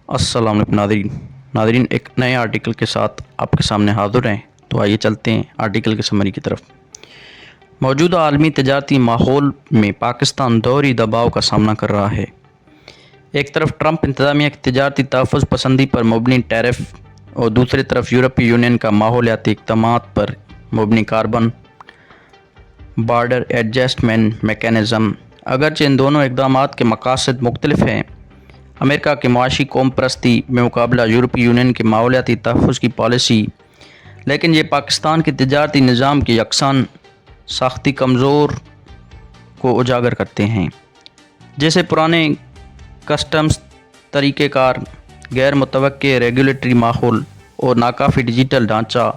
अस्सलाम वालेकुम नादरीन एक नए आर्टिकल के साथ आपके सामने हाज़िर हैं। तो आइए चलते हैं आर्टिकल के समरी की तरफ। मौजूदा आलमी तजारती माहौल में पाकिस्तान दोहरी दबाव का सामना कर रहा है। एक तरफ ट्रंप इंतज़ामिया की तजारती तहफ़्फ़ुज़ पसंदी पर मबनी टैरिफ और दूसरी तरफ यूरोपीय यूनियन का माहौलियाती इक़दामात पर मबनी कार्बन बॉर्डर एडजस्टमेंट मैकेनिज़्म। अगरचे इन दोनों इक़दामात के मकासद मुख्तलिफ हैं, अमेरिका के मुआशी कौम परस्ती में मुकाबला यूरोपीय यूनियन के माहौलियाती तहफ़्फ़ुज़ की पॉलिसी, लेकिन ये पाकिस्तान के तजारती निज़ाम की यकसान साख्ती कमज़ोर को उजागर करते हैं। जैसे पुराने कस्टम्स तरीक़ेकार, गैर मुतवक्के रेगुलेटरी माहौल और नाकाफ़ी डिजिटल ढांचा,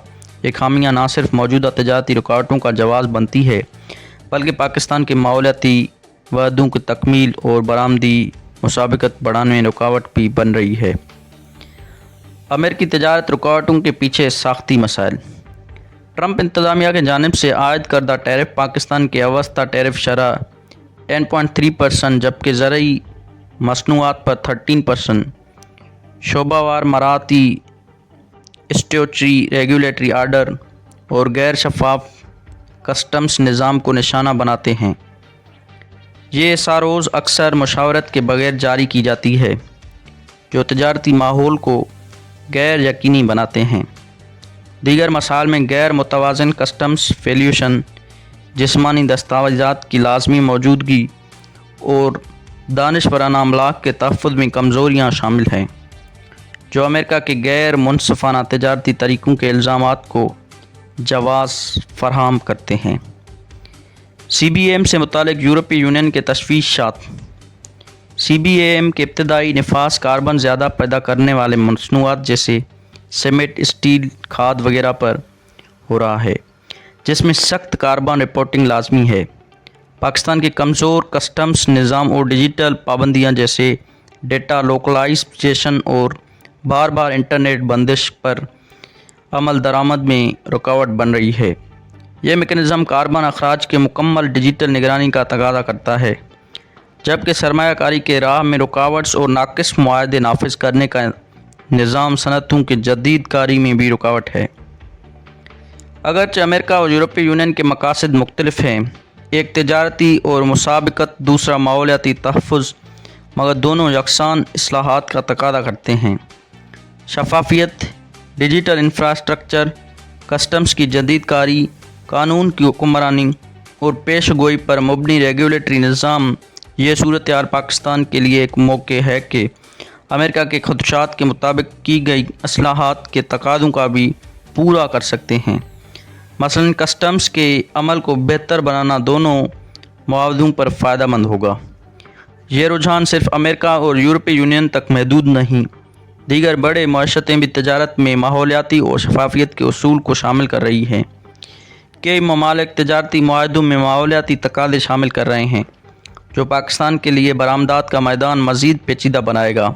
ये खामियाँ ना सिर्फ मौजूदा तजारती रुकावटों का जवाब बनती है, बल्कि पाकिस्तान के माहौलियाती वादों की तकमील और बरामदी मुसाबिकत बढ़ाने में रुकावट भी बन रही है। अमेरिकी तजारत रुकावटों के पीछे साख्ती मसाइल। ट्रंप इंतज़ामिया की जानिब से आयद करदा टैरिफ पाकिस्तान के अवस्ता टैरिफ शरह 10.3%, जबकि ज़रई मसनूआत पर 13%, शोबावार मराती स्ट्योचरी रेगुलेटरी आर्डर और गैर शफाफ कस्टम्स निज़ाम को निशाना बनाते हैं। ये सारोज़ अक्सर मशावरत के बगैर जारी की जाती है, जो तजारती माहौल को गैर यकीनी बनाते हैं। दीगर मसाइल में गैर मुतवाज़न कस्टम्स वैल्यूएशन, जिस्मानी दस्तावेज़ात की लाजमी मौजूदगी और दानिशवराना अमलाक के तहफ़्फ़ुज़ में कमज़ोरियाँ शामिल हैं, जो अमेरिका के गैर मुनसिफ़ाना तजारती तरीक़ों के इल्ज़ामात को जवाज़ फ़राहम करते हैं। CBAM से मुतालिक यूरोपीय यूनियन के तशवीशात। CBAM के इब्तदाई नफास कार्बन ज़्यादा पैदा करने वाले मसनूआत जैसे सीमेंट, स्टील, खाद वगैरह पर हो रहा है, जिसमें सख्त कार्बन रिपोर्टिंग लाजमी है। पाकिस्तान के कमज़ोर कस्टम्स निज़ाम और डिजिटल पाबंदियाँ जैसे डेटा लोकलाइजेशन और बार बार इंटरनेट बंदिश पर अमल दरामद में रुकावट बन रही है। यह मेकनिज़म कार्बन अखराज के मुकम्मल डिजिटल निगरानी का तकाज़ा करता है, जबकि सरमायाकारी के राह में रुकावट्स और नाक़िस मुआहदे नाफिज करने का निज़ाम सनतों की जदीद कारी में भी रुकावट है। अगरचे अमेरिका और यूरोपीय यूनियन के मकासद मुख्तलिफ हैं, एक तजारती और मुसाबिकत, दूसरा माहौलियाती तहफ़्फ़ुज़, मगर दोनों यकसान इस्लाहात का तकाज़ा करते हैं। शफाफियत, डिजिटल इंफ्रास्ट्रक्चर, कस्टम्स की जदीद कारी, कानून की हुक्मरानी और पेश गोई पर मबनी रेगुलेटरी निज़ाम। ये सूरत हाल पाकिस्तान के लिए एक मौके है कि अमेरिका के खदशात के मुताबिक की गई इस्लाहात के तकाज़ों का भी पूरा कर सकते हैं। मसलन कस्टम्स के अमल को बेहतर बनाना दोनों मुआवज़ों पर फ़ायदा मंद होगा। ये रुझान सिर्फ अमेरिका और यूरोपीय यूनियन तक महदूद नहीं, दीगर बड़े मईशतें भी तजारत में माहौलियाती और शफाफियत के उसूल को शामिल कर रही हैं। कई ममालिक तजारती मुआहदों में माहौलियाती तकाज़े शामिल कर रहे हैं, जो पाकिस्तान के लिए बरामदात का मैदान मज़ीद पेचीदा बनाएगा।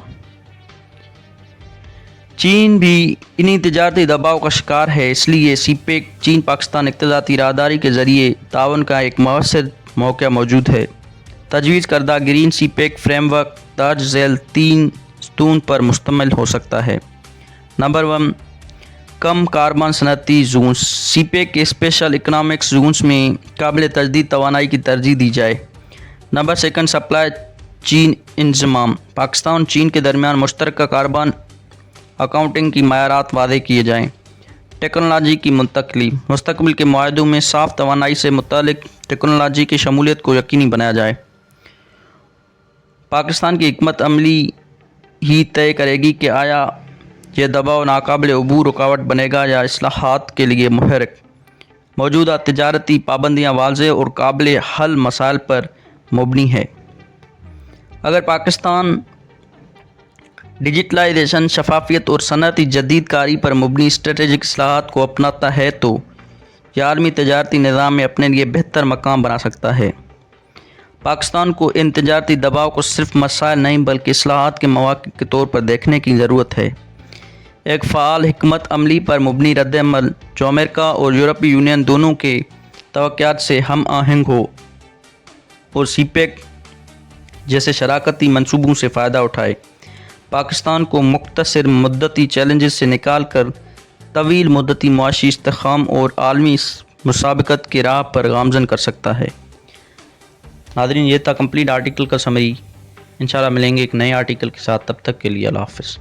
चीन भी इन्हीं तजारती दबाव का शिकार है, इसलिए सीपेक चीन पाकिस्तान इक़्तिसादी राहदारी के ज़रिए ताउन का एक मौसर मौका मौजूद है। तजवीज़ करदा ग्रीन सीपेक फ्रेमवर्क दर्ज झैल 3 स्तून पर मुश्तमिल हो सकता है। नंबर 1, कम कार्बन सनती जोन्स। सीपेक के स्पेशल इकनॉमिक्स जोन्स में काबिल तजदीद तवानाई की तरजीह दी जाए। नंबर 2, सप्लाई चीन इंज़माम। पाकिस्तान चीन के दरमियान मुश्तरका कार्बन अकाउंटिंग की मयारात वाज़े किए जाएँ। टेक्नोलॉजी की मुंतकली। मुस्तकबिल के मुआहदों में साफ़ तवानाई से मुतालिक टेक्नोलॉजी की शमूलियत को यकीनी बनाया जाए। पाकिस्तान की हिकमत अमली ही तय करेगी कि आया यह दबाव नाकाबिल अबूर रुकावट बनेगा या इस्लाहात के लिए मुहर्रिक। मौजूदा तजारती पाबंदियाँ वाज़ेह और काबिल हल मसाइल पर मबनी है। अगर पाकिस्तान डिजिटलाइजेशन, शफाफियत और सनती जदीद कारी पर मबनी स्ट्रेटेजिक इस्लाहात को अपनाता है तो यह आलमी तजारती निज़ाम में अपने लिए बेहतर मकाम बना सकता है। पाकिस्तान को इन तजारती दबाव को सिर्फ मसाइल नहीं बल्कि इस्लाहात के मौक़े के तौर पर देखने की ज़रूरत है। एक फ़ाल हिकमत अमली पर मबनी रद्द-ए-अमल, जो अमेरिका और यूरोपीय यूनियन दोनों के तवक्कुआत से हम आहंग हो और सीपेक जैसे शराकती मंसूबों से फ़ायदा उठाए। پاکستان کو مختصر مدتی چیلنجز سے نکال کر طویل مدتی معاشی استحکام اور عالمی مسابقت کی راہ پر گامزن کر سکتا ہے۔ ناظرین، یہ تھا کمپلیٹ آرٹیکل کا سمری۔ انشاءاللہ ملیں گے ایک نئے آرٹیکل کے ساتھ، تب تک کے لیے اللہ حافظ۔